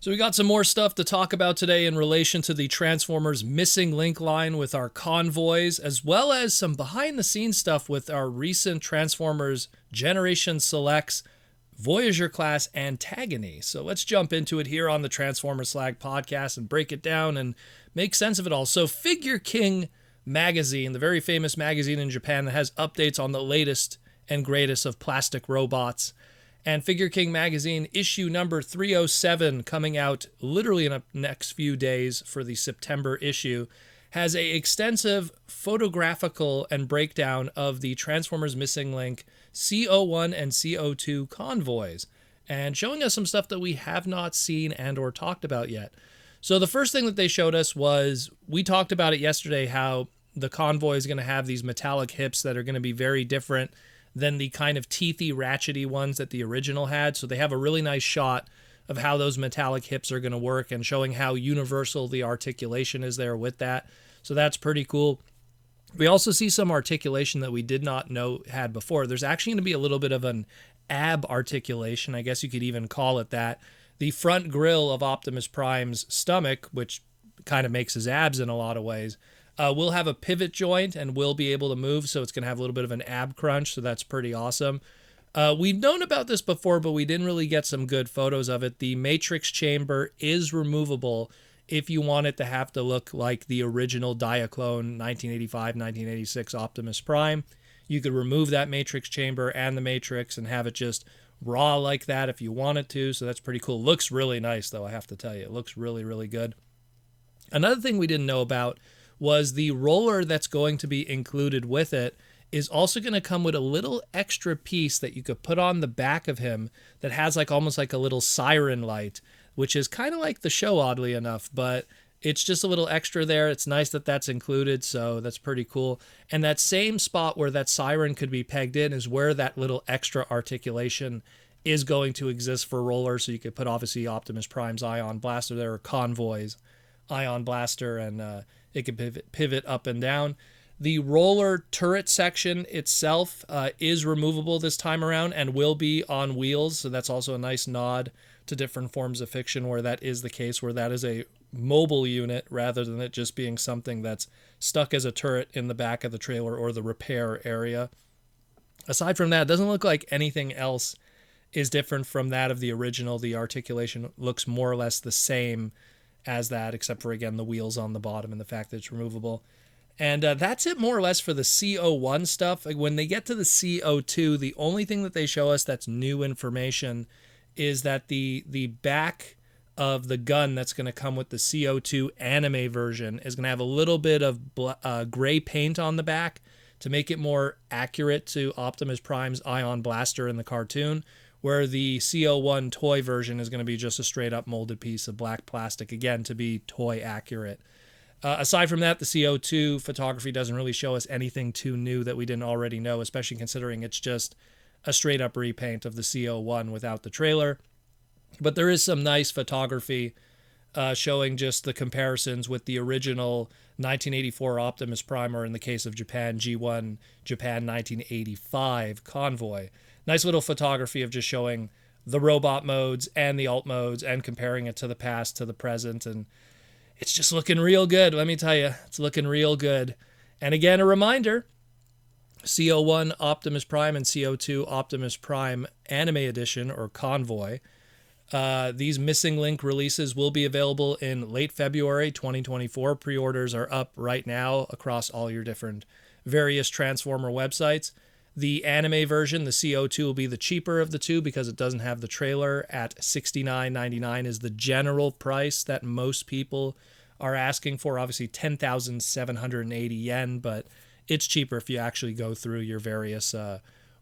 So we got some more stuff to talk about today in relation to the Transformers Missing Link line with our convoys, as well as some behind-the-scenes stuff with our recent Transformers Generation Selects Voyager class antagony. So let's jump into it here on the Transformers Slag podcast and break it down and make sense of it all. So Figure King magazine, the very famous magazine in Japan that has updates on the latest and greatest of plastic robots, and Figure King magazine issue number 307, coming out literally in the next few days for the September issue, has a extensive photographical and breakdown of the Transformers Missing Link CO1 and CO2 convoys, and showing us some stuff that we have not seen and or talked about yet. So the first thing that they showed us was, we talked about it yesterday, how the convoy is going to have these metallic hips that are going to be very different than the kind of teethy, ratchety ones that the original had. So they have a really nice shot of how those metallic hips are going to work and showing how universal the articulation is there with that. So that's pretty cool. We also see some articulation that we did not know had before. There's actually going to be a little bit of an ab articulation, I guess you could even call it that. The front grille of Optimus Prime's stomach, which kind of makes his abs in a lot of ways, will have a pivot joint and will be able to move, so it's going to have a little bit of an ab crunch, so that's pretty awesome. We've known about this before, but we didn't really get some good photos of it. The matrix chamber is removable if you want it to have to look like the original Diaclone 1985-1986 Optimus Prime. You could remove that matrix chamber and the matrix and have it just raw like that if you wanted to, so that's pretty cool. Looks really nice, though, I have to tell you. It looks really, really good. Another thing we didn't know about was the roller that's going to be included with it is also going to come with a little extra piece that you could put on the back of him that has like almost like a little siren light, which is kind of like the show, oddly enough, but it's just a little extra there. It's nice that that's included, so that's pretty cool. And that same spot where that siren could be pegged in is where that little extra articulation is going to exist for roller, so you could put obviously Optimus Prime's Ion Blaster there, or Convoy's Ion Blaster, and it can pivot up and down. The roller turret section itself is removable this time around and will be on wheels, so that's also a nice nod to different forms of fiction where that is the case, where that is a mobile unit rather than it just being something that's stuck as a turret in the back of the trailer or the repair area. Aside from that, it doesn't look like anything else is different from that of the original. The articulation looks more or less the same as that, except for, again, the wheels on the bottom and the fact that it's removable. And that's it more or less for the CO1 stuff. Like, when they get to the CO2, the only thing that they show us that's new information is that the back of the gun that's going to come with the CO2 anime version is going to have a little bit of gray paint on the back to make it more accurate to Optimus Prime's Ion Blaster in the cartoon, where the CO1 toy version is going to be just a straight-up molded piece of black plastic, again, to be toy accurate. Aside from that, the CO2 photography doesn't really show us anything too new that we didn't already know, especially considering it's just a straight-up repaint of the CO1 without the trailer. But there is some nice photography showing just the comparisons with the original 1984 Optimus Prime, or in the case of Japan, G1 Japan 1985 Convoy. Nice little photography of just showing the robot modes and the alt modes and comparing it to the past, to the present, and it's just looking real good. Let me tell you, it's looking real good. And again, a reminder, CO1 Optimus Prime and CO2 Optimus Prime Anime Edition, or Convoy, these Missing Link releases will be available in late February 2024. Pre-orders are up right now across all your different various Transformer websites. The anime version, the CO2, will be the cheaper of the two because it doesn't have the trailer. At $69.99 is the general price that most people are asking for. Obviously 10,780 yen, but it's cheaper if you actually go through your various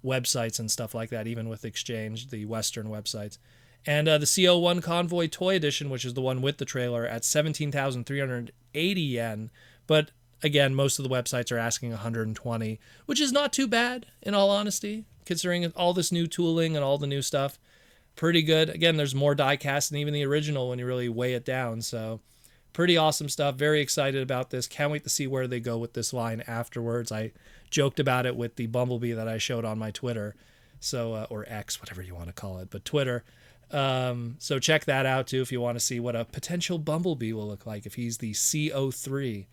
websites and stuff like that, even with exchange, the Western websites. And the CO1 Convoy Toy Edition, which is the one with the trailer, at 17,380 yen, but again, most of the websites are asking 120, which is not too bad, in all honesty, considering all this new tooling and all the new stuff. Pretty good. Again, there's more die cast than even the original when you really weigh it down, so pretty awesome stuff. Very excited about this. Can't wait to see where they go with this line afterwards. I joked about it with the Bumblebee that I showed on my Twitter, so or X, whatever you want to call it, but Twitter. So check that out too if you want to see what a potential Bumblebee will look like if he's the CO3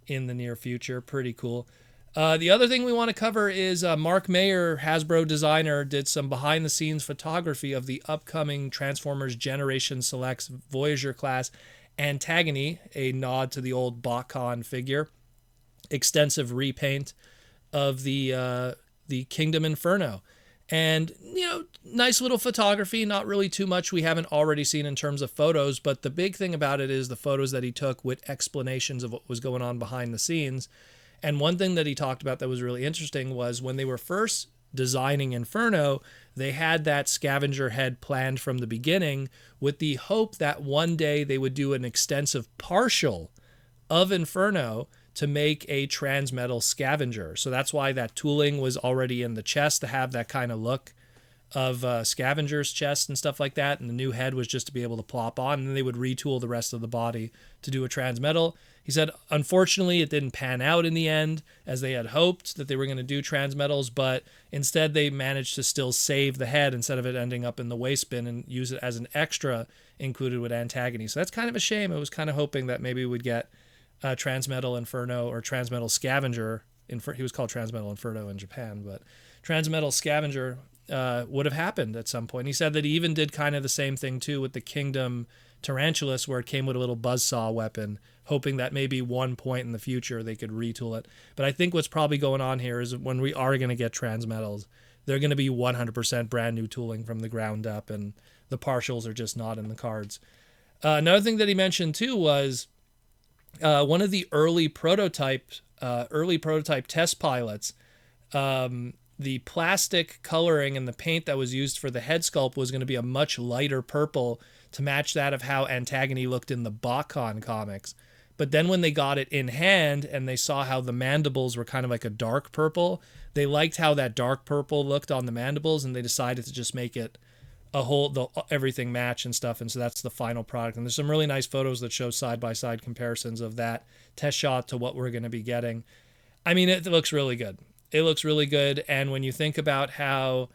in the near future. Pretty cool. The other thing we want to cover is Mark Maher, Hasbro designer, did some behind-the-scenes photography of the upcoming Transformers Generation Selects Voyager class Antagony, a nod to the old Bakon figure. Extensive repaint of the Kingdom Inferno. And, nice little photography, not really too much we haven't already seen in terms of photos, but the big thing about it is the photos that he took with explanations of what was going on behind the scenes. And one thing that he talked about that was really interesting was when they were first designing Inferno, they had that scavenger head planned from the beginning with the hope that one day they would do an extensive partial of Inferno to make a Transmetal Scavenger. So that's why that tooling was already in the chest to have that kind of look of Scavenger's chest and stuff like that. And the new head was just to be able to plop on, and then they would retool the rest of the body to do a Transmetal. He said, unfortunately, it didn't pan out in the end as they had hoped that they were going to do Transmetals, but instead they managed to still save the head instead of it ending up in the waste bin and use it as an extra included with Antagony. So that's kind of a shame. I was kind of hoping that maybe we'd get Transmetal Inferno or Transmetal Scavenger. He was called Transmetal Inferno in Japan, but Transmetal Scavenger would have happened at some point. He said that he even did kind of the same thing too with the Kingdom Tarantulas, where it came with a little buzzsaw weapon, hoping that maybe one point in the future they could retool it. But I think what's probably going on here is when we are going to get Transmetals, they're going to be 100% brand new tooling from the ground up, and the partials are just not in the cards. Another thing that he mentioned too was one of the early prototype test pilots. The plastic coloring and the paint that was used for the head sculpt was going to be a much lighter purple to match that of how Antagony looked in the Bakon comics. But then when they got it in hand and they saw how the mandibles were kind of like a dark purple, they liked how that dark purple looked on the mandibles, and they decided to just make it everything match and stuff. And so that's the final product. And there's some really nice photos that show side-by-side comparisons of that test shot to what we're going to be getting. I mean, it looks really good. It looks really good. And when you think about how,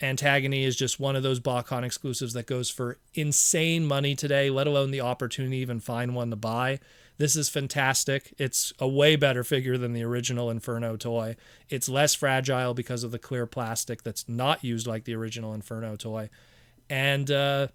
Antagony is just one of those Bakon exclusives that goes for insane money today, let alone the opportunity to even find one to buy. This is fantastic. It's a way better figure than the original Inferno toy. It's less fragile because of the clear plastic that's not used like the original Inferno toy. And it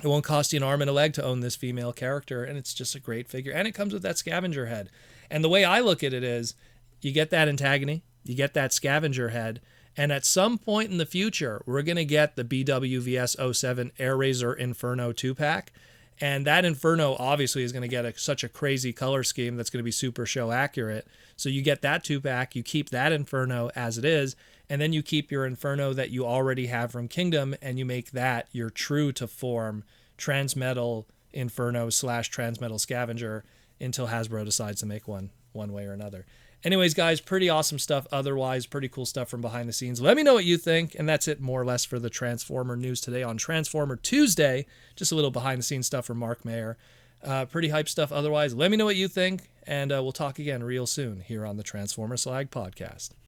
won't cost you an arm and a leg to own this female character, and it's just a great figure. And it comes with that scavenger head. And the way I look at it is, you get that Antagony, you get that scavenger head, and at some point in the future, we're going to get the BWVS 07 Air Razor Inferno 2-pack. And that Inferno obviously is going to get such a crazy color scheme that's going to be super show accurate. So you get that 2-pack, you keep that Inferno as it is, and then you keep your Inferno that you already have from Kingdom, and you make that your true to form Transmetal Inferno / Transmetal Scavenger until Hasbro decides to make one way or another. Anyways, guys, pretty awesome stuff. Otherwise, pretty cool stuff from behind the scenes. Let me know what you think. And that's it more or less for the Transformer news today on Transformer Tuesday. Just a little behind the scenes stuff from Mark Maher. Pretty hype stuff. Otherwise, let me know what you think. And we'll talk again real soon here on the Transformer Slag podcast.